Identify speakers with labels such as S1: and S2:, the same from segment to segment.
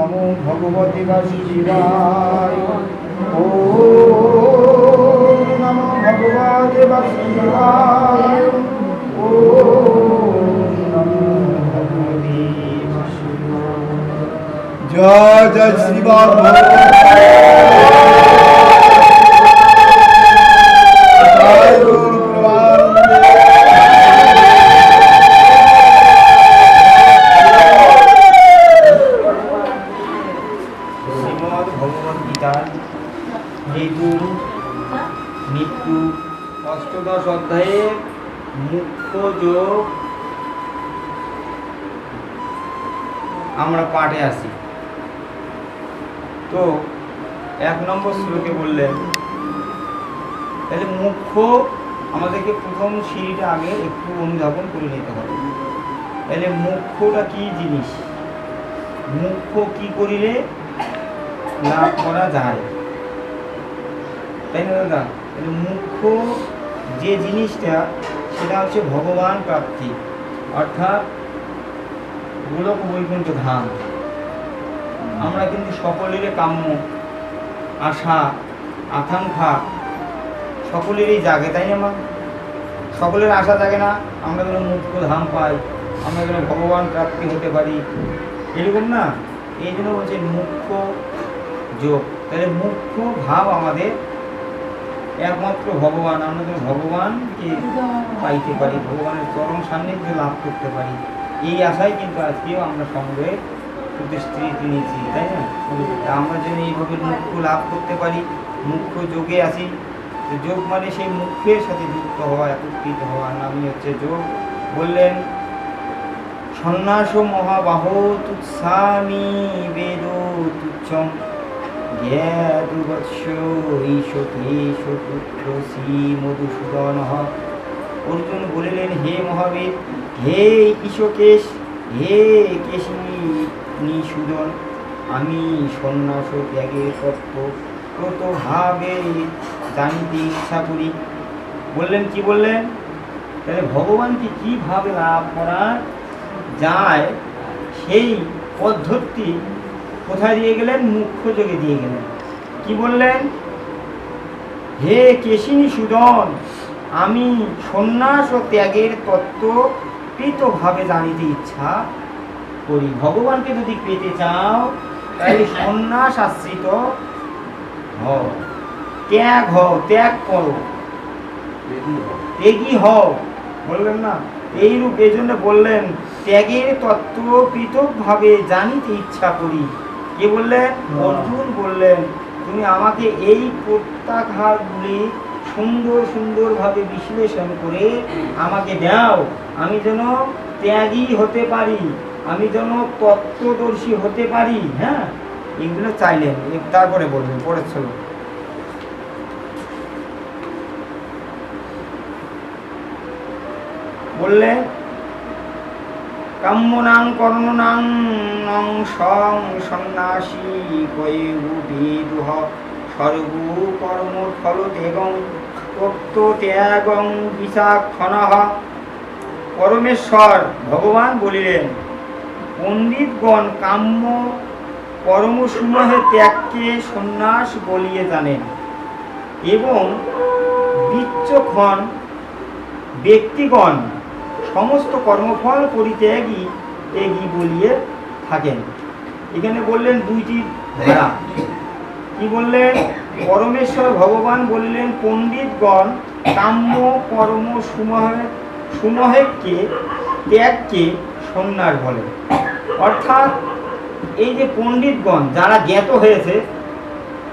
S1: নমো ভগবতে বাসুদেবায়। ওম নমো ভগবতে বাসুদেবায়। ওম নমো ভগবতে বাসুদেবায়। জয় জয় শ্রীবাদ মৃত্যু অষ্টদশ অধ্যায়ে মুখ্য যোগ আমরা পাঠে আসি। তো 1 নম্বর শ্লোকে বললেন, তাহলে মুখ্য আমাদেরকে প্রথম সিঁড়িটা আগে একটু অনুধাবন করে নিতে হবে। তাহলে মুখ্যটা কি জিনিস, মুখ্য কি করিলে লাভ করা যায়, তাই না দাদা? তাহলে মুখ্য যে জিনিসটা সেটা হচ্ছে ভগবান প্রাপ্তি, অর্থাৎ গোলক বৈকুণ্ঠ ধাম। আমরা কিন্তু সকলেরই কাম্য, আশা, আকাঙ্ক্ষা সকলেরই জাগে, তাই না মা? সকলের আশা জাগে না আমরা যেন মুখ্য ধাম পাই, আমরা যেন ভগবান প্রাপ্তি হতে পারি, এরকম না? এই জন্য বলছে মুখ্য যোগ। তাহলে মুখ্য ভাব আমাদের একমাত্র ভগবান, আমরা যেন ভগবানকে পাইতে পারি, ভগবানের চরম সান্নিধ্য লাভ করতে পারি, এই আশায় কিন্তু আজকেও আমরা সঙ্গে প্রতিশ্রুতি নিয়েছি, তাই না? আমরা যেন এইভাবে মুখ্য লাভ করতে পারি, মুখ্য যোগে আসি। যোগ মানে সেই মুখ্যের সাথে যুক্ত হওয়া, একত্রিত হওয়ার নামই হচ্ছে যোগ। বললেন সন্ন্যাস মহাবাহ তুৎসামি বেদ তুচ্ছম জ্ঞাতবৎস ঈশকেশ পুত্র শ্রী মধুসূদন। অর্জুন বলিলেন, হে মহাবীর, হে ঈশকেশ, হে কেশিনীসূদন, আমি সন্ন্যাস ত্যাগের তত্ত্ব প্রতভাবে জানিতে ইচ্ছা করি। বললেন কি বললেন? তাহলে ভগবানকে কিভাবে লাভ করা যায় সেই পদ্ধতি কোথায় দিয়ে গেলেন? মুখ্য যোগে দিয়ে গেলেন। কি বললেন? হে কেশিনীসূদন, আমি সন্ন্যাস ও ত্যাগের তত্ত্ব প্রীতভাবে জানিতে ইচ্ছা করি। ভগবানকে যদি পেতে চাও তাহলে সন্ন্যাস আশ্রিত হও, ত্যাগ করো, ত্যাগী হও, বললেন না? এইরূপ এজন্য বললেন ত্যাগের তত্ত্ব পৃথকভাবে জানিতে ইচ্ছা করি। কে বললেন? অর্জুন বললেন, তুমি আমাকে এই প্রত্যাঘাতগুলি সুন্দরভাবে বিশ্লেষণ করে আমাকে দাও, আমি যেন ত্যাগী হতে পারি, আমি যেন তত্ত্বদর্শী হতে পারি। হ্যাঁ, এগুলো চাইলেন। তারপরে বলবেন, পরের শ্লোক বললেন কাম্যনাং কর্ণনাং নং সং সন্ন্যাসী কৈবুবিদুহ সর্বু কর্ম ফল ত্যাগং তত্ত্ব ত্যাগং বিচক্ষণঃ। পরমেশ্বর ভগবান বলিলেন, পণ্ডিতগণ কাম্য কর্মসমূহের ত্যাগকে সন্ন্যাস বলিয়ে জানেন এবং বিচক্ষণ ব্যক্তিগণ সমস্ত কর্মফল পরিত্যাগী বলিয়ে থাকেন। এখানে বললেন দুইটি ধারা। কি বললেন? পরমেশ্বর ভগবান বললেন পণ্ডিতগণ কাম্য কর্ম সমূহকে ত্যাগকে সন্ন্যাস বলে। অর্থাৎ এই যে পণ্ডিতগণ যারা জ্ঞাত হয়েছে,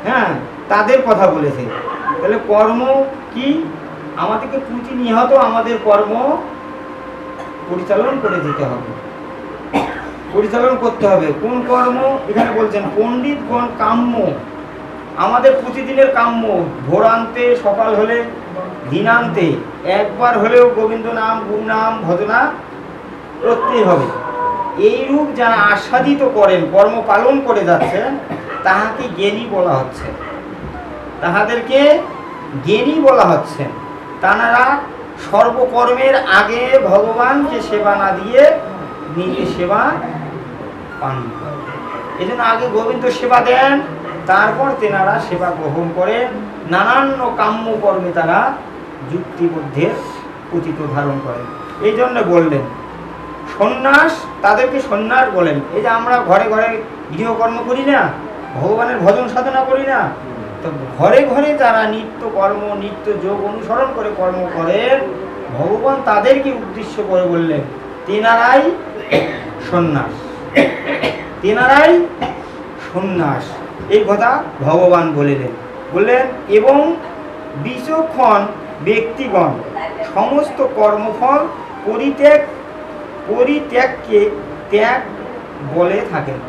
S1: হ্যাঁ, তাদের কথা বলেছে। তাহলে কর্ম কি? আমাদেরকে প্রতিনিয়ত আমাদের কর্ম পরিচালন করে যেতে হবে, পরিচালন করতে হবে। কোন কর্ম? এখানে বলছেন পণ্ডিতগণ কাম্য, আমাদের প্রতিদিনের কাম্য, ভোরান্তে সকাল হলে দিনান্তে একবার হলেও গোবিন্দ নাম গুরু নাম ভজনা করতেই হবে। এইরূপ যারা আস্বাদিত করেন, কর্ম পালন করে যাচ্ছেন, তাহাকে জ্ঞানী বলা হচ্ছে, তাহাদেরকে জ্ঞানী বলা হচ্ছে। তারা সর্বকর্মের আগে ভগবানকে সেবা না দিয়ে নিজে সেবা পান। এই জন্য আগে গোবিন্দ সেবা দেন, তারপর তেনারা সেবা গ্রহণ করেন, নানান কাম্য কর্মে তারা যুক্তিবদ্ধের পতিত ধারণ করেন। এই জন্য বললেন সন্ন্যাস, তাদেরকে সন্ন্যাস বলেন। এই যে আমরা ঘরে ঘরে গৃহকর্ম করি না, ভগবানের ভজন সাধনা করি না, তো ঘরে ঘরে যারা নিত্য কর্ম নিত্য যোগ অনুসরণ করে কর্ম করেন, ভগবান তাদেরকে উদ্দেশ্য করে বললেন তেনারাই সন্ন্যাস, তেনারাই সন্ন্যাস। এই কথা ভগবান বলিলেন। বললেন এবং বিচক্ষণ ব্যক্তিগণ সমস্ত কর্মফল পরিত্যাগকে ত্যাগ বলে থাকেন।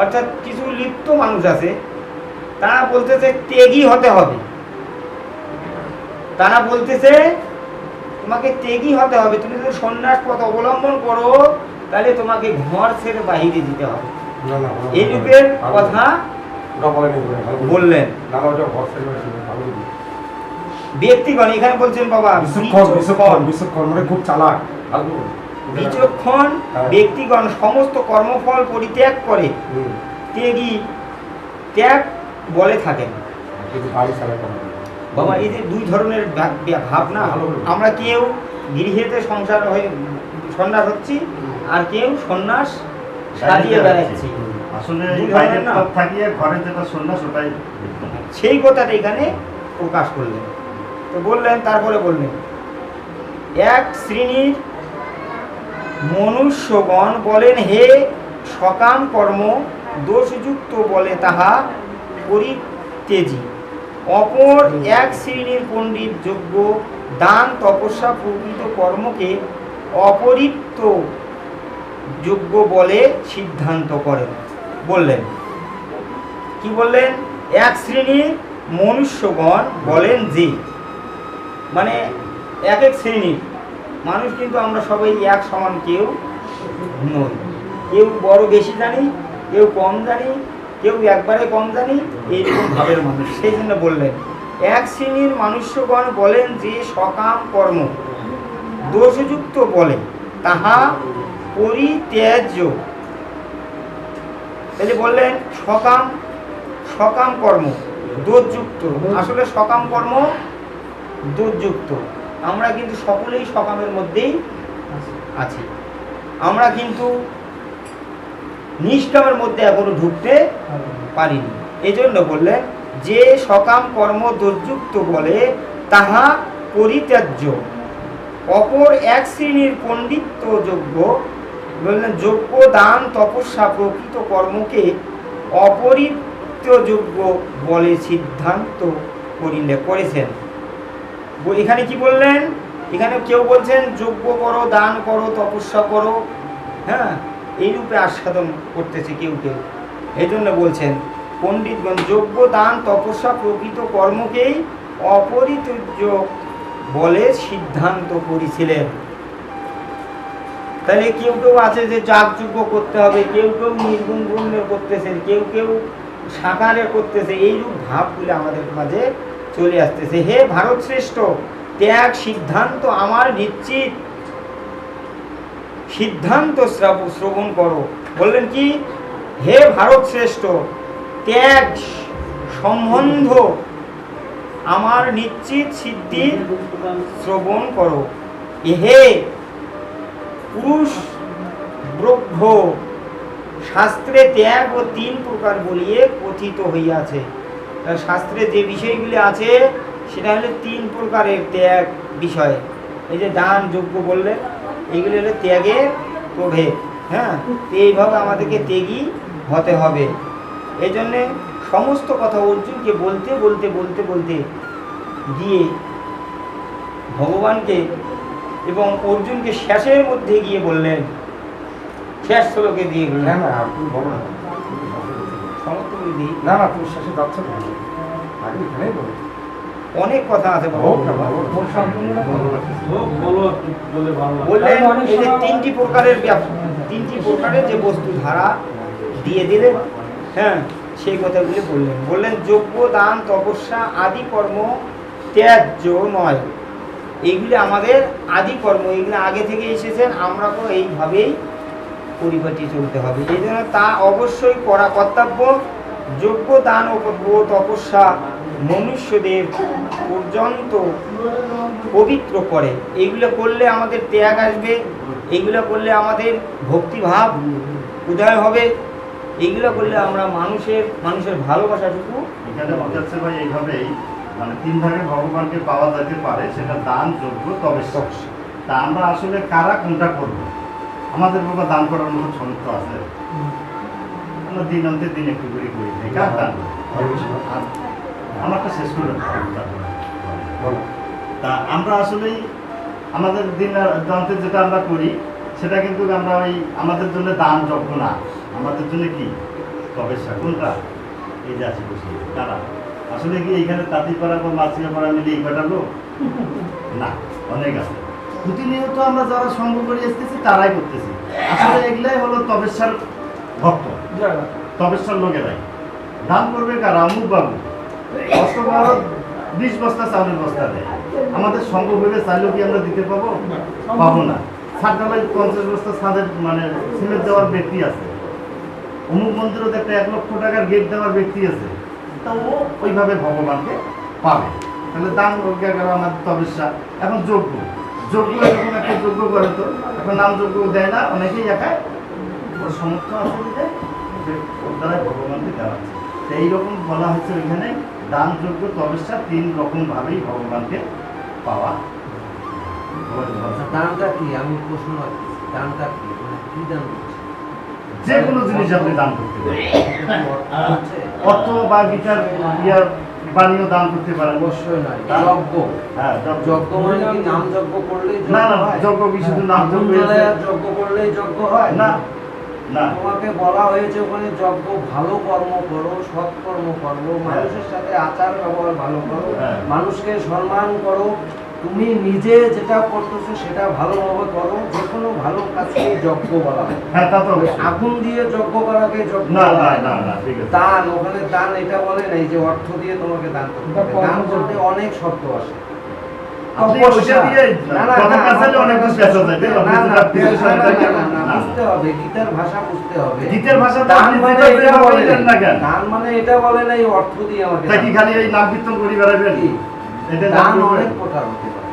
S1: অর্থাৎ কিছু লিপ্ত মানুষ আছে, তারা বলতেছে ত্যাগী হতে হবে, তারা বলতেছে তোমাকে ত্যাগী হতে হবে, তুমি যদি সন্ন্যাস পথ অবলম্বন করো তাহলে তোমাকে ঘর ছেড়ে বাহিরে যেতে হবে। এই রূপের কথা বললেন ব্যক্তিগণ। এখানে বলছেন বাবা
S2: খুব চালাক,
S1: বিচক্ষণ ব্যক্তিগণ সমস্ত কর্মফল পরিত্যাগ করে ত্যাগী ত্যাগ বলে থাকেন। বাবা এই যে দুই ধরনের ভাবনা, আমরা কেউ গৃহেতে সংসার হয়ে সন্ন্যাস হচ্ছি, আর কেউ সন্ন্যাস সাজিয়ে বেড়াচ্ছি।
S3: আসলে থাকিয়ে ঘরে যেটা সন্ন্যাস ওটাই
S1: সেই কথাটা এখানে প্রকাশ করলেন। তো বললেন, তারপরে বললেন এক শ্রেণীর মনুষ্যগণ বলেন হে সকাম কর্ম দোষযুক্ত বলে তাহা পরিত্যাজি। অপর এক শ্রেণীর পণ্ডিত যোগ্য দান তপস্যা প্রকৃত কর্মকে অপরিত্য যোগ্য বলে সিদ্ধান্ত করেন। বললেন কি বললেন? এক শ্রেণীর মনুষ্যগণ বলেন যে, মানে এক এক শ্রেণীর মানুষ, কিন্তু আমরা সবাই এক সমান কেউ নই। কেউ বড় বেশি জানি, কেউ কম জানি, কেউ একবারে কম জানি, এইরকম ভাবের মানুষ। সেই জন্য বললেন এক শ্রেণীর মনুষ্যগণ বলেন যে সকাম কর্ম দোষযুক্ত বলে তাহা পরিত্যাজ্য। তাহলে বললেন সকাম সকাম কর্ম দোষযুক্ত। আসলে সকাম কর্ম দোষযুক্ত। আমরা কিন্তু সকলেই সকামের মধ্যেই আছি, আমরা কিন্তু নিষ্কামের মধ্যে এখনো ঢুকতে পারিনি। এই জন্য বললেন যে সকাম কর্ম দোষযুক্ত বলে তাহা পরিত্যাজ্য। অপর এক শ্রেণীর পণ্ডিত্য যোগ্য বললেন যোগ্য দান তপস্যা প্রকৃত কর্মকে অপরিত্যাজ্য বলে সিদ্ধান্ত করেছেন। এখানে কি বললেন? এখানে কেউ বলছেন যজ্ঞ করো, দান করো, তপস্যা করো, হ্যাঁ, এই রূপে আস্বাদন করতেছে কেউ কেউ। এই জন্য বলছেন পণ্ডিতগণ যজ্ঞ দান তপস্যা প্রকৃত কর্মকেই অপরিত্যাজ্য বলে সিদ্ধান্ত করেছিলেন। তাহলে কেউ কেউ আছে যে যাগযজ্ঞ করতে হবে, কেউ কেউ নির্গুণ গুণের করতেছে, কেউ কেউ সাকারের করতেছে। এইরূপ ভাবগুলো আমাদের মাঝে চলে আসতেছে। হে ভারত শ্রেষ্ঠ, ত্যাগ সিদ্ধান্ত আমার নিশ্চিত, সিদ্ধান্ত শ্রবণ করো। বললেন কি? হে ভারত শ্রেষ্ঠ, ত্যাগ সম্বন্ধ আমার নিশ্চিত সিদ্ধি শ্রবণ করো। হে পুরুষ ব্রহ্ম, শাস্ত্রে ত্যাগ ও তিন প্রকার বলিয়ে কথিত হইয়াছে। শাস্ত্রে যে বিষয়গুলি আছে সেটা হলো তিন প্রকারের ত্যাগ বিষয়। এই যে দান যজ্ঞ বললেন, এইগুলি হলো ত্যাগের প্রভেদ। হ্যাঁ, এইভাবে আমাদেরকে ত্যাগী হতে হবে। এই জন্যে সমস্ত কথা অর্জুনকে বলতে বলতে বলতে বলতে গিয়ে ভগবানকে এবং অর্জুনকে শেষের মধ্যে গিয়ে বললেন, শেষ শ্লোকে দিয়ে গেলেন। সমস্ত দিই
S2: না না, তুমি শেষে যাচ্ছ না, আগে এখানেই বলো।
S1: অনেক কথা আছে। বললেন এই যে তিনটি প্রকারের যে বস্তু ধারা দিয়ে দিলেন, হ্যাঁ, সেই কথাগুলি বললেন। বললেন যজ্ঞ দান তপস্যা আদি কর্ম ত্যায্য নয়, এইগুলি আমাদের আদি কর্ম, এইগুলি আগে থেকে এসেছেন, আমরা তো এইভাবেই পরিপাটি চলতে হবে। এই জন্য তা অবশ্যই করা কর্তব্য। যোগ্য দান ও তপস্যা মনুষ্যদের পর্যন্ত পবিত্র করে। এগুলো করলে আমাদের ত্যাগ আসবে, এগুলো করলে আমাদের ভক্তিভাব উদয় হবে, এগুলো করলে আমরা মানুষের ভালোবাসাটুকু।
S3: এখানে বোঝাচ্ছে ভাই এইভাবেই মানে 3 ভাগে ভগবানকে পাওয়া যেতে পারে, সেটা দান, যজ্ঞ, তপস্যা। তা আমরা আসলে কারা কোনটা করব? আমাদের বাবা দান করার মতো সমর্থ আছে? আমরা দিন অন্তে দিন একটু করে করি, কার দান করি? আর আমারটা শেষ করে
S2: বলো।
S3: তা আমরা আসলেই আমাদের দিন অন্তে যেটা আমরা করি সেটা কিন্তু আমরা ওই আমাদের জন্য দান যজ্ঞ না, আমাদের জন্য কি তপস্যা। কোনটা? এই যে আছে বসে তারা আসলে কি এইখানে তাঁতিপাড়া বা মাছিয়াপাড়া মিলে এই কটা লোক না, অনেক আছে। প্রতিনিয়ত আমরা যারা সঙ্গ করে আসতেছি তারাই করতেছি। আসলে এগুলাই হলো তপস্যার ভক্ত, তপস্যার লোকেরাই। দান করবে কারা? অমুক বাবু 20 বস্তা চাউলের বস্তা দেয়, আমাদের সঙ্গ ভেবে চাইলেও কি আমরা দিতে পাবো? পাবো না। ছাদ ঢালাই 50 বস্তা ছাদের মানে সিমেন্ট দেওয়ার ব্যক্তি আছে, অমুক মন্দিরও একটা 1 লক্ষ টাকার গেট দেওয়ার ব্যক্তি আছে, তা ও ওইভাবে ভগবানকে পাবে। তাহলে দান আমার তপস্যা। এখন যজ্ঞ এরকম একটা যজ্ঞ করে, তো এখন নাম যজ্ঞ দেয় না অনেকেই একাই, ওর সমর্থ আছে যে ওর দ্বারাই ভগবানকে দেওয়া আছে। তো এইরকম বলা হয়েছে ওইখানে দান, যজ্ঞ, তপস্যা 3 রকম ভাবেই ভগবানকে পাওয়া।
S4: দানটা কি? আমি প্রশ্ন রাখছি, দানটা কি? মানে কি দান করছে?
S3: যে কোনো জিনিস আপনি দান করতে পারেন,
S4: হচ্ছে
S3: অর্থ বা গীতার ইয়ার বাণীও দান করতে পারেন।
S4: অবশ্যই নয়। যজ্ঞ,
S3: হ্যাঁ,
S4: যজ্ঞ মানে কি নাম যজ্ঞ করলেই যজ্ঞ
S3: না না,
S4: হয়?
S3: যজ্ঞ কি শুধু নাম
S4: আগুন
S3: যজ্ঞ?
S4: জ্বালায় আর যজ্ঞ করলেই যজ্ঞ হয়?
S3: না না,
S4: তোমাকে বলা হয়েছে ওখানে যজ্ঞ ভালো কর্ম করো, সৎ কর্ম করো, মানুষের সাথে আচার ব্যবহার ভালো করো,
S3: হ্যাঁ।
S4: মানুষকে সম্মান করো, তুমি নিজে যেটা করতেছো সেটা ভালোভাবে করো। যে কোনো ভালো কাজকে যজ্ঞ বলা হয়।
S3: হ্যাঁ তা তো অবশ্যই।
S4: আগুন দিয়ে যজ্ঞ করাকে যজ্ঞ
S3: না
S4: বলা
S3: না
S4: হয়
S3: না
S4: না।
S3: না, ঠিক আছে।
S4: দান, ওখানে দান এটা বলে নাই যে অর্থ দিয়ে তোমাকে দান করতে হবে। দান করতে অনেক শব্দ আসে।
S3: আপনি
S4: তপস্যা।
S3: ওইটা দিয়ে
S4: না, না,
S3: কথা
S4: না,
S3: কাছালে অনেক কিছু বেচা যায়, তাই না?
S4: না,
S3: আপনি
S4: না,
S3: যেটা পেয়েছেন
S4: না,
S3: সেটা
S4: না, না,
S3: না।
S4: বুঝতে হবে, গীতার ভাষা বুঝতে হবে।
S3: গীতের ভাষা তো
S4: দান
S3: আপনি
S4: মানে
S3: যেটা
S4: এটা বলে
S3: বললেন না কেন?
S4: দান মানে এটা বলে নাই অর্থ দিয়ে আমাকে
S3: তা কি
S4: দান
S3: খালি এই নাম কীর্তন করি বেড়াবেন?
S4: কি?
S3: এটা
S4: দান
S3: দান করবেন?
S4: অনেক প্রকার হতে পারে।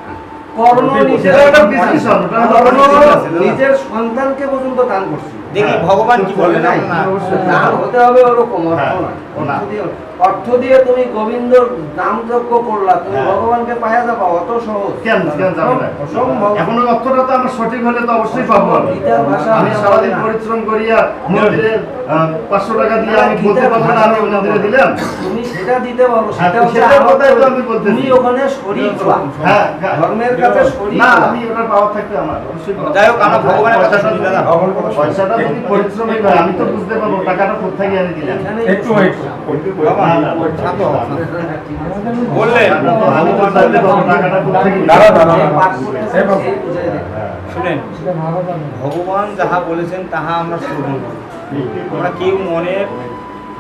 S4: কর্ণ নিজের
S3: সেটা একটা business হবে, ওটা হলো
S4: কর্ণ
S3: business আছে,
S4: নিজের সন্তানকে পর্যন্ত দান করছে।
S1: দেখি
S3: হ্যাঁ,
S1: ভগবান কি বলে
S4: নাই,
S1: না।
S4: দান হতে হবে ওরকম, অর্থ
S3: হ্যাঁ,
S4: নয়।
S3: না।
S4: অর্থ দিয়ে তুমি গোবিন্দর নাম যজ্ঞ করলা, তুমি
S3: হ্যাঁ।
S4: ভগবানকে পাওয়া যাবা, অত সহজ
S3: কেন যাবে না?
S4: অসম্ভব।
S3: এখন ওই অর্থটা তো আমার সঠিক হলে তো অবশ্যই পাবো আমি।
S4: গীতার ভাষা
S3: আমি
S4: আমরা
S3: সারাদিন
S4: বলি না।
S3: পরিশ্রম করিয়া মন্দিরে 500 টাকা দিয়ে
S4: না,
S3: আমি বলতে
S4: গীতার
S3: পারবো না আমি ওই
S4: ভাষা
S3: মন্দিরে দিলাম।
S4: তুমি সেটা দিতে পারো,
S3: হ্যাঁ,
S4: সেটা হচ্ছে
S3: সেটার
S4: আমার
S3: কথাই তো
S4: তো-
S3: আমি বলতেছি।
S4: তুমি ওখানে শরীক হবা।
S3: হ্যাঁ,
S4: ধর্মের কাছে শরীক
S3: না,
S4: হবা।
S3: আমি ওটার পাওয়ার থাকতে আমার অবশ্যই পাবো।
S1: যাই হোক, আমরা ভগবানের কথা শুনি দাদা।
S3: পয়সাটা যদি পরিশ্রমী হয় আমি তো বুঝতে পারবো টাকাটা কোথায় গিয়ে আমি দিলাম।
S4: এখানে
S2: একটু wait।
S1: বাবা,
S3: না, না,
S1: শান্ত হও।
S4: ঠিক আছে।
S1: বললেন
S3: আমি তো চাইলে পাবো টাকাটা কোথায় গিয়ে
S2: দাঁড়া, দাঁড়া।
S4: যে পাঠ করতেছে
S2: এই বাবু।
S4: সেই বুঝাই দেবে।
S3: হ্যাঁ,
S1: শুনেন, ভগবান যাহা বলেছেন তাহা আমরা শ্রবণ করি। আমরা কেউ মনের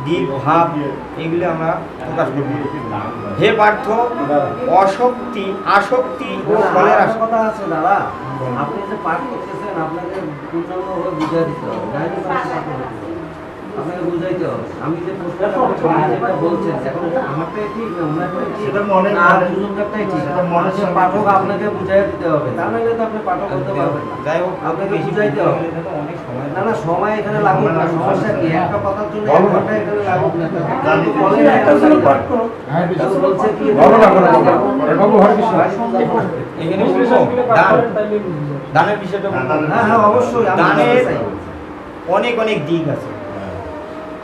S1: দিক ভাব এগুলো আমরা প্রকাশ করি না। হে পার্থ, আসক্তি ও
S4: না,
S1: ফলের
S4: আরেকটা
S1: আসক্তি।
S4: কথা আছে দাদা, আপনি যে পাঠ করতেছেন আপনাকে পূর্ণাঙ্গভাবে বুঝাই দিতে হবে, নাইলে তো আপনি পাঠ করতে পারবেন না। আপনাকে বুঝাইতে হবে। আমি যে প্রশ্নটা করছি, আপনি যেটা বলছেন এখন আমারটাই ঠিক না ওনারটাই ঠিক,
S3: সেটা মনে-
S4: না দুজনকারটাই ঠিক।
S3: সেটা মনের
S4: আপনি
S3: সঙ্গে
S4: পাঠক
S3: ঠিক।
S4: আপনাকে বুঝাই দিতে হবে, তা নাহলে তো আপনি পাঠক হতে পারবেন না।
S1: যাই হোক,
S4: আপনাকে
S1: বেশি
S4: বুঝাইতে হবে।
S1: বুঝাইলে তো অনেক সময়
S4: না না, সময় এখানে লাগুক না, সমস্যা কি? একটা কথার জন্য এক ঘন্টা এখানে লাগুক না।
S3: জানি।
S4: বলে না, একটা পাঠ করো।
S2: হ্যাঁ,
S4: তাও বলছে কি
S2: বলো না, বলো না, বলো না। বাবু, হরে কৃষ্ণ।
S1: এখানে বলবো, দানের বিষয়টা বলবো।
S4: হ্যাঁ হ্যাঁ, অবশ্যই আমি
S1: দানের
S4: বলতে চাই।
S1: অনেক অনেক দিক আছে।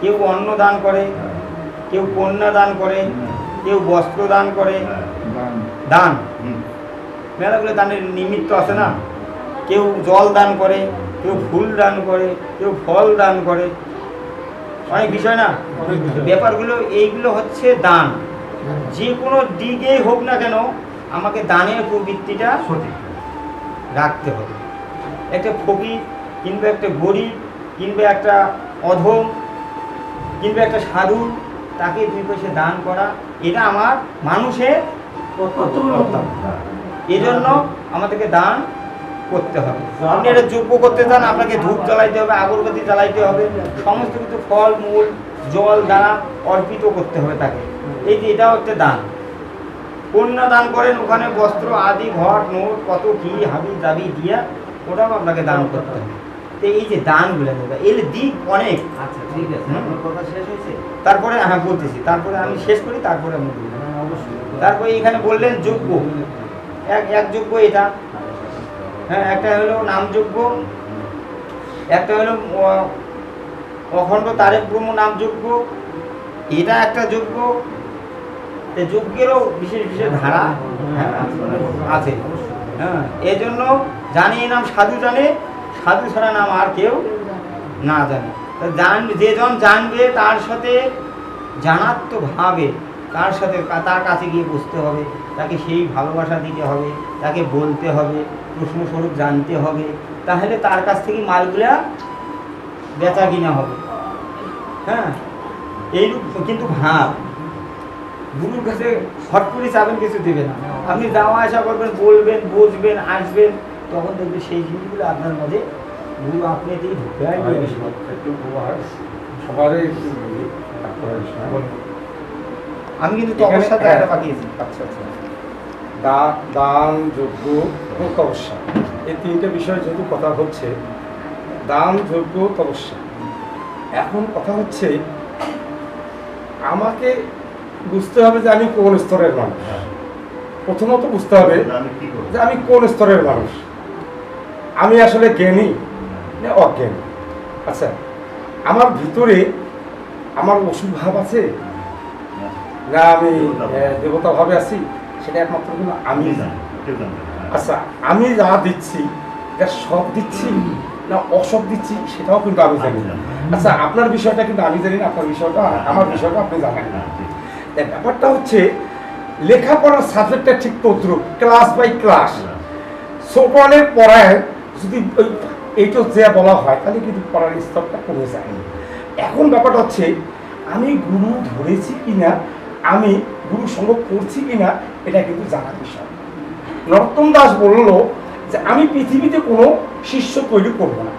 S1: কেউ অন্ন দান করে, কেউ কন্যা দান করে, কেউ বস্ত্র দান করে। দান
S3: হুম।
S1: মেলাগুলো দানের নিমিত্ত আছে না। কেউ জল দান করে, কেউ ফুল দান করে, কেউ ফল দান করে, অনেক বিষয় না। ব্যাপারগুলো এইগুলো হচ্ছে দান। যে কোনো দিকেই হোক না কেন আমাকে দানের প্রবৃত্তিটা
S3: সঠিক।
S1: রাখতে হবে। একটা ফকির কিংবা একটা গরিব কিংবা একটা অধম কিংবা একটা সাধু, তাকে 2 পয়সা দান করা, এটা আমার মানুষের কর্তব্য। এই জন্য আমাদেরকে দান করতে হবে। আপনি এটা যোগ্য করতে চান, আপনাকে ধূপ জ্বালাইতে হবে, আগরবাতি জ্বালাইতে হবে, সমস্ত কিছু ফল মূল জল দ্বারা অর্পিত করতে হবে তাকে। এই যে এটাও একটা দান। কন্যা দান করেন, ওখানে বস্ত্র আদি ঘট নোট কত কি হাবি দাবি দিয়া ওটাও আপনাকে দান করতে হবে। তো এই যে দানগুলো এর দিক অনেক।
S4: আচ্ছা ঠিক আছে, আপনার কথা শেষ হয়েছে?
S1: তারপরে হ্যাঁ বলতেছি, তারপরে আমি শেষ করি, তারপরে আমি বলবো।
S4: হ্যাঁ, অবশ্যই।
S1: তারপরে এখানে বললেন যোগ্য, এক যোগ্য এটা, হ্যাঁ একটা হলো নামযোগ্য, একটা হলো অখণ্ড তারেক ব্রহ্ম নামযোগ্য, এটা একটা যোগ্য। যজ্ঞেরও বিশেষ বিশেষ ধারা আছে। হ্যাঁ এই জন্য জানি নাম সাধু জানে, সাধু ছাড়া নাম আর কেউ না জানে। যেজন জানবে তার সাথে জানাত্মভাবে তার সাথে তার কাছে গিয়ে বসতে হবে, তাকে সেই ভালোবাসা দিতে হবে, তাকে বলতে হবে, প্রশ্নস্বরূপ জানতে হবে, তাহলে তার কাছ থেকে মালগুলা বেচা কিনা হবে। হ্যাঁ এইরূপ কিন্তু ভাব গুরুর কাছে হট করে চাবেন কিছু দেবে না। আপনি যাওয়া আসা করবেন, বলবেন, বসবেন, আসবেন, তখন দেখবেন সেই জিনিসগুলো আপনার মধ্যে গুরু আপনাকেই ঢুকে আসবে।
S2: একটু সবারই একটু বলি, তারপরে
S1: আমি কিন্তু তোমার সাথে একটা পাঠিয়েছি।
S2: আচ্ছা আচ্ছা, দান যজ্ঞ এবং তপস্যা, এই তিনটে বিষয় যেহেতু কথা হচ্ছে, দান যজ্ঞ তপস্যা, এখন কথা হচ্ছে আমাকে বুঝতে হবে যে আমি কোন স্তরের মানুষ। প্রথমত বুঝতে হবে
S3: আমি কি করবো?
S2: যে আমি কোন স্তরের মানুষ, আমি আসলে জ্ঞানী না অজ্ঞানী। আচ্ছা, আমার ভিতরে আমার অসুর ভাব আছে না আমি দেবতা ভাবে আছি, সেটা একমাত্র কিন্তু আমি জানি।
S3: কেউ জানবে না।
S2: আচ্ছা, আমি যা দিচ্ছি এটা সব দিচ্ছি না অসব দিচ্ছি, সেটাও কিন্তু আমি জানি না। আচ্ছা, আপনার বিষয়টা কিন্তু আমি জানি না, আপনার বিষয়টা আমার বিষয়টা আপনি জানেন না। ব্যাপারটা হচ্ছে লেখাপড়ার সাবজেক্টটা ঠিক তদ্রুপ, ক্লাস বাই ক্লাস। ছোটনের পড়ায় যদি এইটা যে বলা হয় তাহলে কিন্তু পড়ার স্তরটা কমে যায়। এখন ব্যাপারটা হচ্ছে আমি গুরু ধরেছি কিনা, আমি গুরু সঙ্গ করছি কিনা, এটা কিন্তু জানার বিষয়। নরোত্তম দাস বলল যে আমি পৃথিবীতে কোনো শিষ্য তৈরি করবো না।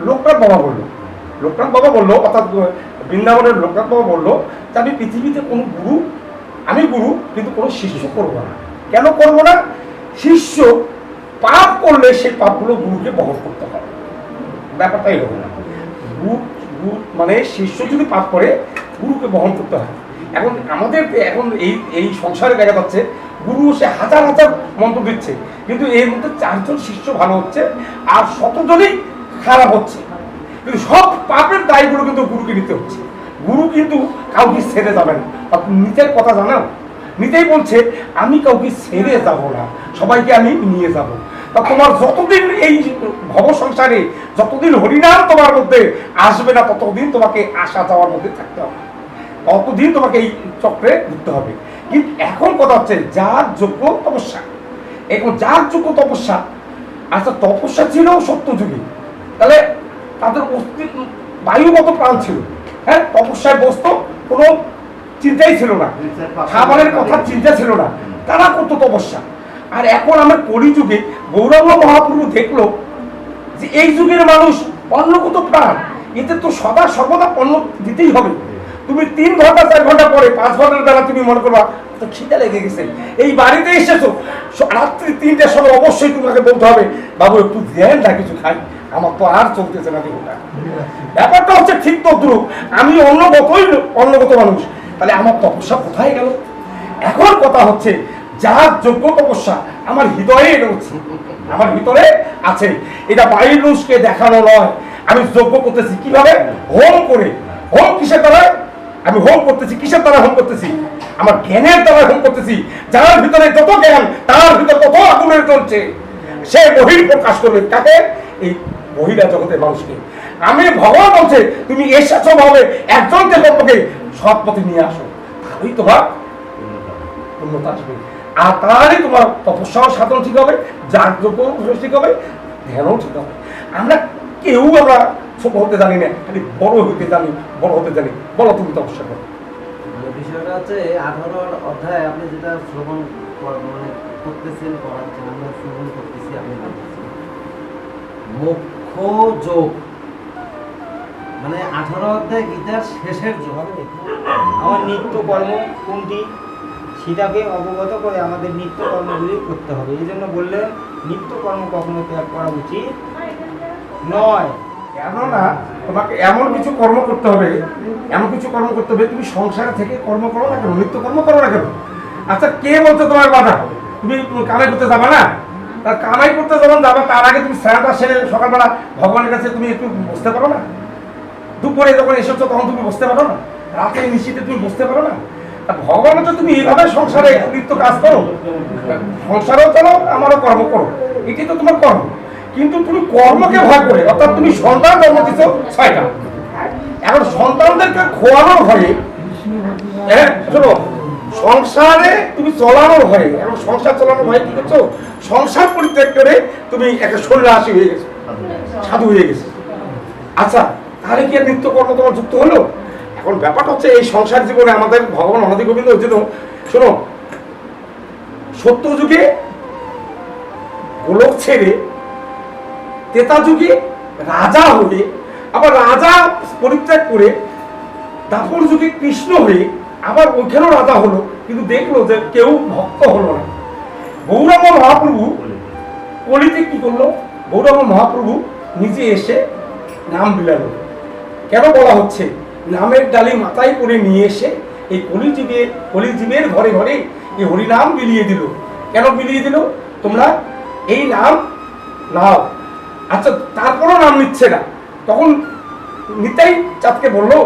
S2: লোকনাথ বাবা বললো অর্থাৎ বৃন্দাবনের লোকনাথ বাবা বললো যে আমি পৃথিবীতে কোনো গুরু, আমি গুরু কিন্তু কোনো শিষ্য করবো না। কেন করবো না? শিষ্য পাপ করলে সেই পাপগুলো গুরুকে বহন করতে হবে। ব্যাপারটা এরকম না, গুরু মানে শিষ্য যদি পাপ করে গুরুকে বহন করতে হয়। এখন আমাদের এখন এই সংসারে দেখা যাচ্ছে গুরু সে হাজার হাজার মন্ত্র দিচ্ছে, কিন্তু এর মধ্যে 4 জন শিষ্য ভালো হচ্ছে আর 100 জনই খারাপ হচ্ছে। কিন্তু সব পাপের দায়গুলো কিন্তু গুরুকে নিতে হচ্ছে। গুরু কিন্তু কাউকে ছেড়ে যাবেন। আপনি নিতের কথা জানান, নিতেই বলছে আমি কাউকে ছেড়ে যাব না, সবাইকে আমি নিয়ে যাব। তা তোমার যতদিন এই ভব সংসারে যতদিন হরিনাম তোমার মধ্যে আসবে না, ততদিন তোমাকে আসা যাওয়ার মধ্যে থাকতে হবে, ততদিন তোমাকে এই চক্রে ঘুরতে হবে। কিন্তু এখন কথা হচ্ছে যার যোগ্য তপস্যা। এখন যার যোগ্য তপস্যা, আচ্ছা তপস্যা ছিল সত্য যুগে, তাহলে তাদের অস্তিত্ব বায়ুগত প্রাণ ছিল। হ্যাঁ, তপস্যায় বসত, কোনো চিন্তাই ছিল না, খাবারের কথা চিন্তা ছিল না, তারা করতো তপস্যা। আর এখন আমরা কলিযুগে গৌরাঙ্গ মহাপ্রভু দেখলো যে এই যুগের মানুষ অন্নগত প্রাণ, এতে তো সদা সর্বদা অন্ন দিতেই হবে। তুমি 3 ঘন্টা 4 ঘন্টা পরে 5 ঘন্টার বেলা তুমি মনে করবা তো খিদে লেগে গেছে, এই বাড়িতে এসেছো রাত্রি 3টার সময়, অবশ্যই তোমাকে বলতে হবে বাবু একটু দেন না কিছু খাই, আমার তো আর চলতেছে না জীবনটা। ব্যাপারটা হচ্ছে ঠিক তদ্রুপ, আমি অন্নগত মানুষ, তাহলে আমার তপস্যা কোথায় গেল? এখন কথা হচ্ছে যার যোগ্য তপস্যা আমার হৃদয়ে রয়েছে, আমার ভিতরে আছে, এটা বাইরের মানুষকে দেখানো নয়। আমি যজ্ঞ করতেছি কিভাবে? হোম করে। হোম কিসের দ্বারা? আমি হোম করতেছি কিসের দ্বারা? হোম করতেছি আমার জ্ঞানের দ্বারা হোম করতেছি। যার ভিতরে যত জ্ঞান তার ভিতরে তত আগুনের চলছে, সে বহির প্রকাশ করবে। কাকে? এই বহিরা জগতের মানুষকে। আমি ভগবান বলছে তুমি এসেছো ভাবে একজনকে কর্মকে সৎ পথে নিয়ে আসো, তাহলেই তোমার উন্নতি আসবে। আর তাহলে তোমার তপস্যাও সাধন ঠিক হবে, যাগযজ্ঞ ঠিক হবে, ধ্যানও ঠিক হবে। আমরা কেউ আমরা ছোট হতে জানি না, খালি বড় হতে জানি, বড় হতে জানি। বলো তুমি তপস্যা করো।
S4: বিষয়টা হচ্ছে 18 অধ্যায় আপনি যেটা শ্রবণ মানে করতেছেন করাচ্ছেন, আমরা শ্রবণ করতেছি, আপনি বলতেছেন মোক্ষ যোগ, মানে 18 অধ্যায় গীতার শেষের যোগ।
S1: আমার নিত্য কর্ম কোনটি সেটাকে অবগত করে আমাদের নিত্য কর্মগুলি করতে হবে। এই জন্য বললেন নিত্য কর্ম কখনো ত্যাগ করা উচিত নয়।
S2: কেননা তোমাকে এমন কিছু কর্ম করতে হবে, এমন কিছু কর্ম করতে হবে, তুমি সংসারে থেকে কর্ম করো না কেন, নিত্য কর্ম করো না কেন? আচ্ছা কে বলছো তোমার বাধা? তুমি কামাই করতে যাবা না? তার কামাই করতে যখন যাবে তার আগে তুমি স্নানটা সেরে সকালবেলা ভগবানের কাছে তুমি একটু বসতে পারো না? দুপুরে যখন এসেছো তখন তুমি বসতে পারো না? রাতে নিশ্চিতে তুমি বসতে পারো না? ভগবানের তো তুমি এইভাবে সংসারে নিত্য কাজ করো, সংসারেও চলো আমারও কর্ম করো, এটি তো তোমার কর্ম। কিন্তু তুমি কর্মকে ভয় করে, অর্থাৎ তুমি সন্তান জন্ম দিচ্ছ 6টা, এখন সন্তানদেরকে খোয়ানোর ভয়ে, হ্যাঁ শোনো, সংসারে তুমি চলানোর ভয়ে, এখন সংসার চালানোর ভয়ে কি করছো? সংসার পরিত্যাগ করে তুমি একটা সন্ন্যাসী হয়ে গেছো, সাধু হয়ে গেছে। আচ্ছা তাহলে কি আর নিত্য কর্ম তোমার যুক্ত হলো? এখন ব্যাপারটা হচ্ছে এই সংসার জীবনে আমাদের ভগবান অনাদি গোবিন্দ ওই জন্য শোনো, সত্য যুগে গোলক ছেড়ে তেতা যুগে রাজা হয়ে, আবার রাজা পরিত্যাগ করে দাপর যুগে কৃষ্ণ হয়ে আবার ওইখানেও রাজা হলো, কিন্তু দেখলো যে কেউ ভক্ত হলো না। গৌরাঙ্গ মহাপ্রভু কলিতে কি করলো? গৌরাঙ্গ মহাপ্রভু নিজে এসে নাম বিলালো। কেন বলা হচ্ছে? নামের ডালি মাথায় করে নিয়ে এসে এই কলিজীবের ঘরে ঘরে এই হরিনাম বিলিয়ে দিল। কেন বিলিয়ে দিল? তোমরা এই নাম নাও। আচ্ছা তারপরও নাম নিচ্ছে না, তখন নিতাই চাঁদকে বললো,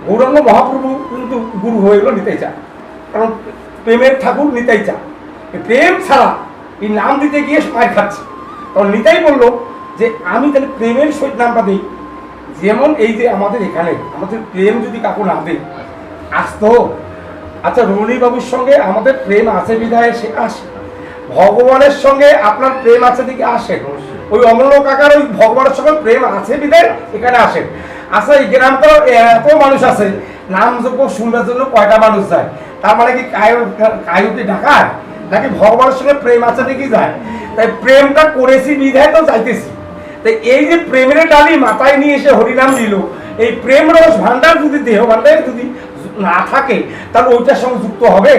S2: গৌরাঙ্গ মহাপ্রভু কিন্তু গুরু হয়ে গেল নিতাই চাঁদ, কারণ প্রেমের ঠাকুর নিতাই চাঁদ, প্রেম ছাড়া এই নাম দিতে গিয়ে মার খাচ্ছে। তখন নিতাই বললো যে আমি তাহলে প্রেমের সহিত নামটা দিই, যেমন এই যে আমাদের এখানে আমাদের প্রেম যদি কাকু না দেয় আসতো। আচ্ছা রমণী বাবুর সঙ্গে আমাদের প্রেম আছে বিধায় সে আসে, ভগবানের সঙ্গে আপনার প্রেম আছে দিকে আসে, ওই অমল কাকার ওই ভগবানের সঙ্গে প্রেম আছে বিধায় এখানে আসেন। আচ্ছা এই গ্রামটা এত মানুষ আছে, নাম যোগ্য শুনবার জন্য কয়টা মানুষ যায়? তার মানে কি কায়ুতি ঢাকায় নাকি ভগবানের সঙ্গে প্রেম আছে দেখি যায়? তাই প্রেমটা করেছি বিধায় তো যাইতেছি। তাই এই যে প্রেমের ডালি মাথায় নিয়ে এসে হরিনাম দিল, এই প্রেম রস ভান্ডার যদি দেহ ভান্ডারে যদি না থাকে তাহলে ওইটার সঙ্গে যুক্ত হবে?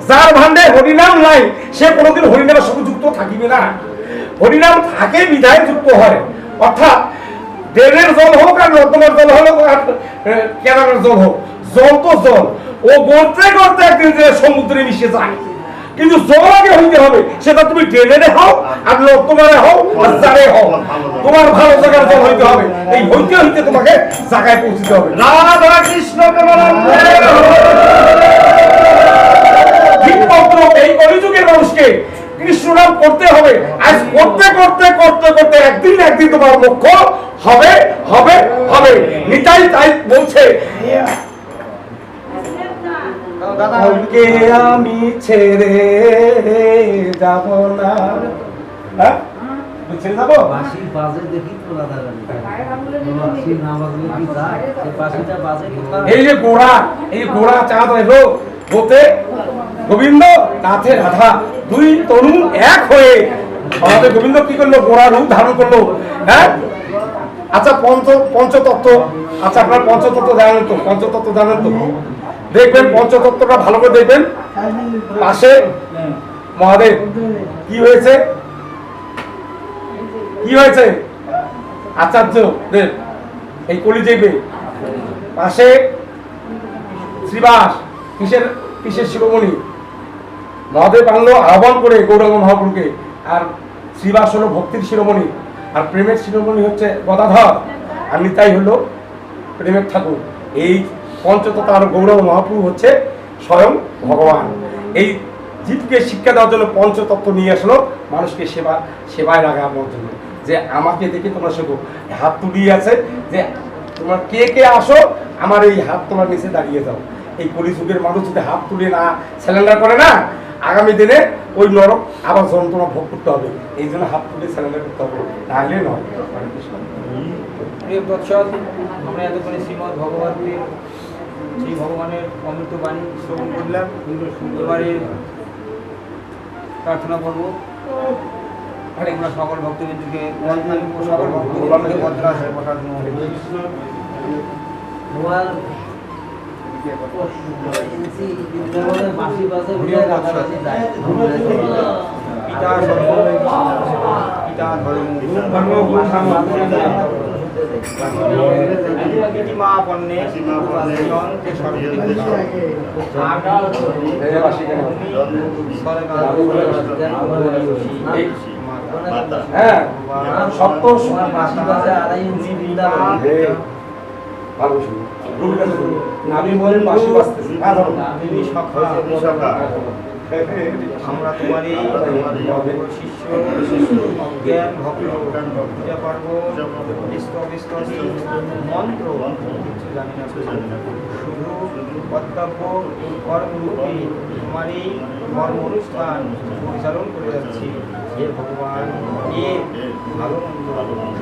S2: যার ভান্ডারে হরিনাম নাই সে কোনোদিন হরিনামের সঙ্গে যুক্ত থাকিবে না। হরিনাম থাকে বিধায় যুক্ত হয়। অর্থাৎ ড্রেনের জল হোক আর নর্দমার জল হোক আর কেনারের জল হোক, জল তো জল, ও গড়তে গড়তে একদিন যে সমুদ্রে মিশে যায়। কিন্তু জল আগে হইতে হবে, সেটা তুমি ড্রেনে হও আর নর্দমারে হও আর জারে হও, তোমার ভালো জায়গার জল হইতে হবে। এই হইতে হইতে তোমাকে জায়গায় পৌঁছতে হবে।
S3: রাধা কৃষ্ণ প্রেমানন্দে।
S2: ঠিকমতো এই কলিযুগের মানুষকে কৃষ্ণ নাম করতে হবে। আজ করতে করতে করতে করতে একদিন না একদিন তোমার মোক্ষ হবে হবে হবে। নিতাই তাই বলছে,
S1: দাদা
S2: কাউকে আমি ছেড়ে যাব না। হ্যাঁ ছেড়ে যাবো?
S4: বাঁশি বাজে দেখি তো দাদা রানী, বাঁশি না বাজলে কি যায়? সে বাঁশিটা বাজে কোথায়?
S2: এই যে গোড়া, এই গোড়া চাঁদ এলো হতে গোবিন্দ নাথে রাধা দুই তরু এক হয়ে আমাদের গোবিন্দ কি করলো? গোড়া রূপ ধারণ করলো। হ্যাঁ আচ্ছা পঞ্চতত্ত্ব, আচ্ছা আপনার পঞ্চতত্ত্ব জানেন তো? পঞ্চতত্ত্ব জানেন তো? দেখবেন পঞ্চতত্ত্বটা ভালো করে দেখবেন। পাশে মহাদেব, কি হয়েছে? কি হয়েছে? আচার্য দেব এই কলিযুগে, পাশে শ্রীবাস, কিসের কিসের শিরোমণি? মহাদেব আনলো আহ্বান করে গৌরাঙ্গ মহাপ্রভুকে, আর শ্রীবাস হলো ভক্তির শিরোমণি, আর প্রেমের শিরোমণি হচ্ছে গদাধর, আর নিতাই হলো প্রেমের ঠাকুর। এই পঞ্চতত্ত্ব আর গৌরাঙ্গ মহাপ্রভু হচ্ছে স্বয়ং ভগবান। এই জীবকে শিক্ষা দেওয়ার জন্য পঞ্চতত্ত্ব নিয়ে আসলো মানুষকে সেবায় লাগানোর জন্য, যে আমাকে দেখে তোমরা শুধু হাত তুলিয়ে আছে যে তোমরা কে কে আসো, আমার এই হাত তোমার নিচে দাঁড়িয়ে যাও। এই কলিযুগের মানুষ যদি হাত তুলে না স্যালেন্ডার করে না, আগামী দিনে ওই নরক আবার যন্ত্রণা ভোগ করতে হবে। এই জন্য হাত তুলে স্যালেন্ডার করতে হবে, নাহলে নয়।
S1: প্রিয় বৎসল, আমরা এতক্ষণে শ্রীমৎ ভগবতের সেই ভগবানের অমৃত বাণী শ্রবণ করলাম। এবারে প্রার্থনা করব। আমরা সকল ভক্তবৃন্দকে সকল ভক্তবৃন্দকে ভদ্রাসনে বসার জন্য
S4: তোমার বাসি বাজে বুঝায় রাতারাতি যায়।
S1: পিতা সর্ব পিতা ধর্ম মা পণ্যে যন্ত্রে
S2: হ্যাঁ সপ্ত
S4: তোমার বাসি বাজে 2.5 ইঞ্চি বৃন্দাবন।
S2: ভালো শুনি নামি বলেন বাসি বাজতেছে
S1: তুমি সখা আমরা তোমারই শিষ্য অজ্ঞান ভক্ত পূজা পার্বণ মন্ত্র কিছু জানি না, শুধু কর্তব্য কর্মরূপে তোমারই কর্ম অনুষ্ঠান পরিচালন করে যাচ্ছি। হে ভগবান, এ ভালো মন্দ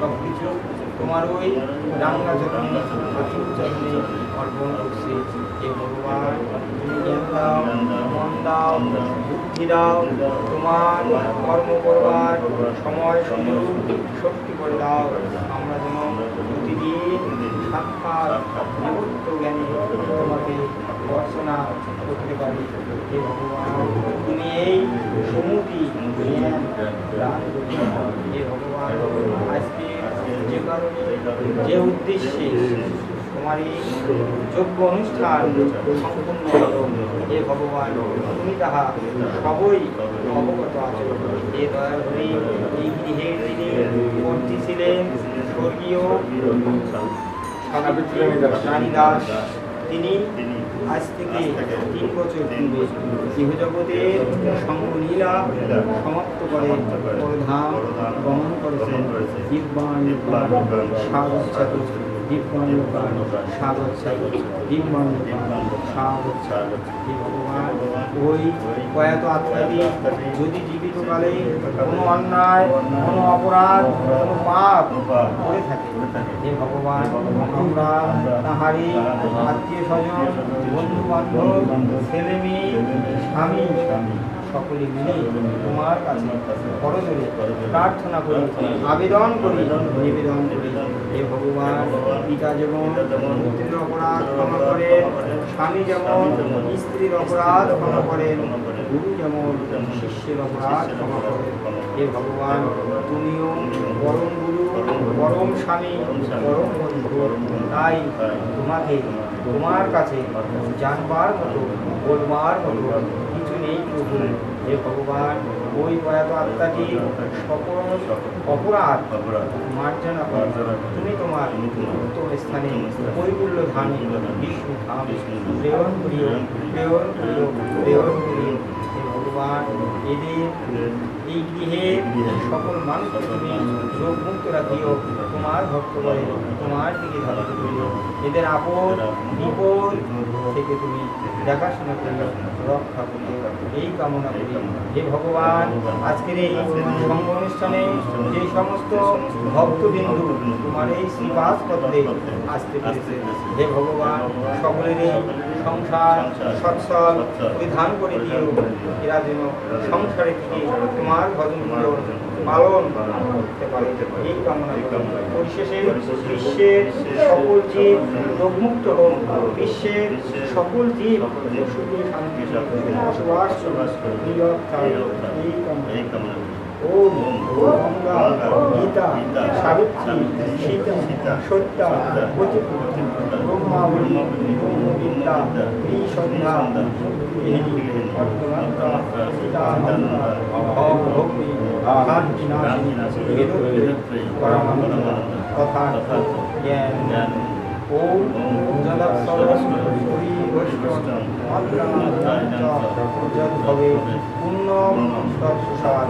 S1: সব কিছু তোমার ওই রাঙ্গা চরণে আচুর চরণে অর্পণ করছি। হে ভগবান, তুমি জ্ঞান দাও, মন দাও, বুদ্ধি দাও, তোমার কর্ম করবার সময় সুযোগ শক্তি করে দাও। আমরা যেন প্রতিদিন সাক্ষাৎ নিবদ্ধ জ্ঞানে তোমাকে অর্চনা করতে পারি। হে ভগবান, তুমি এই সমুতি জ্ঞান দান করতে। হে ভগবান, আজকে যে কারণে যে উদ্দেশ্যে তোমার এই যোগ্য অনুষ্ঠান সম্পূর্ণ হল, হে ভগবান, তুমি তাহা সবই অবগত আছো। হে দয়াধরী, এই গৃহের যিনি কর্ত্রী ছিলেন স্বর্গীয় রানী দাস, তিনি আজ থেকে 3 বছর পূর্বে গৃহজগতের সঙ্গলীলা সমাপ্ত করে পরধাম গমন করেছেন। দিব্যান স্বাগত দিব্যান স্বাগত দিব্যান স্বাগত। হে ভগবান, ওই প্রয়াত আত্মাদি যদি জীবিতকালে কোনো অন্যায়, কোনো অপরাধ, কোনো পাপ করে থাকে, হে ভগবান, আমরা তাহারই আত্মীয় স্বজন, বন্ধু বান্ধব, ছেলে মেয়ে, স্বামী সকলে মিলে তোমার কাছে করজোড়ে প্রার্থনা করি, আবেদন করি, নিবেদন করি। হে ভগবান, পিতা যেমন পুত্রের অপরাধ ক্ষমা করেন, স্বামী যেমন স্ত্রীর অপরাধ ক্ষমা করেন, গুরু যেমন শিষ্যের অপরাধ ক্ষমা করেন। হে ভগবান, তুমিও পরম গুরু, পরম স্বামী, পরম বন্ধু, তাই তোমাকে তোমার কাছে জানবার মতো, বলবার মতো কিছু নেই প্রভু। হে ভগবান, ওই প্রয়াত আত্মাটি সকল অপরাধ মার্জনা করো। তুমি তোমার উত্তম স্থানে কৈবল্য ধামে বিষ্ণু ধাম প্রেরণ করিও, প্রেরণ করিও, প্রেরণ করিও। হে ভগবান, এদের এই গৃহে সকল মানুষকে তুমি রোগ মুক্ত রাখিও, তোমার ভক্ত করে তোমার দিকে ধাবিত করিও। এদের আপদ বিপদ থেকে তুমি দেখাশোনা করিও, রক্ষা করিও, এই কামনা করি। হে ভগবান, আজকের এই সঙ্গ অনুষ্ঠানে যে সমস্ত ভক্তবিন্দু তোমার এই শ্রীবাস পত্রে আসতে পেরেছে, হে ভগবান, সকলের এই সংসার সৎসল পরিধান করে দিও। এরা যেন সংসারে থেকে তোমার ভজন পালন করতে পারে, এই কামনা করি। পরিশেষে বিশ্বের সকল জীব রোগমুক্ত হোক, বিশ্বের সকল জীব সুখে শান্তিতে বসবাস এই কামনা। ওম গঙ্গা গীতা সাবিত্রী সীতা সত্যা ব্রহ্মাবলী ব্রহ্মবিদ্যা সন্ধ্যা ভক্তি তথা জ্ঞান। ওম জলাৎসরি বৈষ্ণব যদ্ভবে পুণ্যম তৎসাৎ।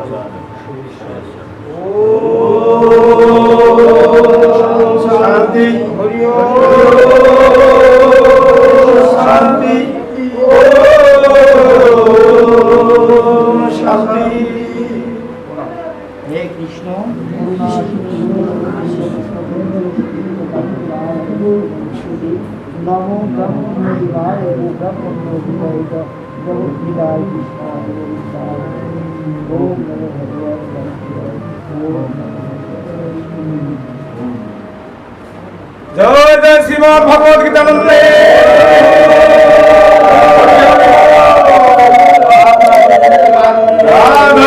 S2: শান্তি
S1: হরি
S2: শান্তি শান্তি।
S1: হে কৃষ্ণ,
S5: নমো ব্রহ্মণোদিবায় ব্রহ্মণোদিবায় জগদ্বিদায় কৃষ্ণ।
S2: জয় জয় শ্রীমদ ভগবত গীতানন্দে। রাধা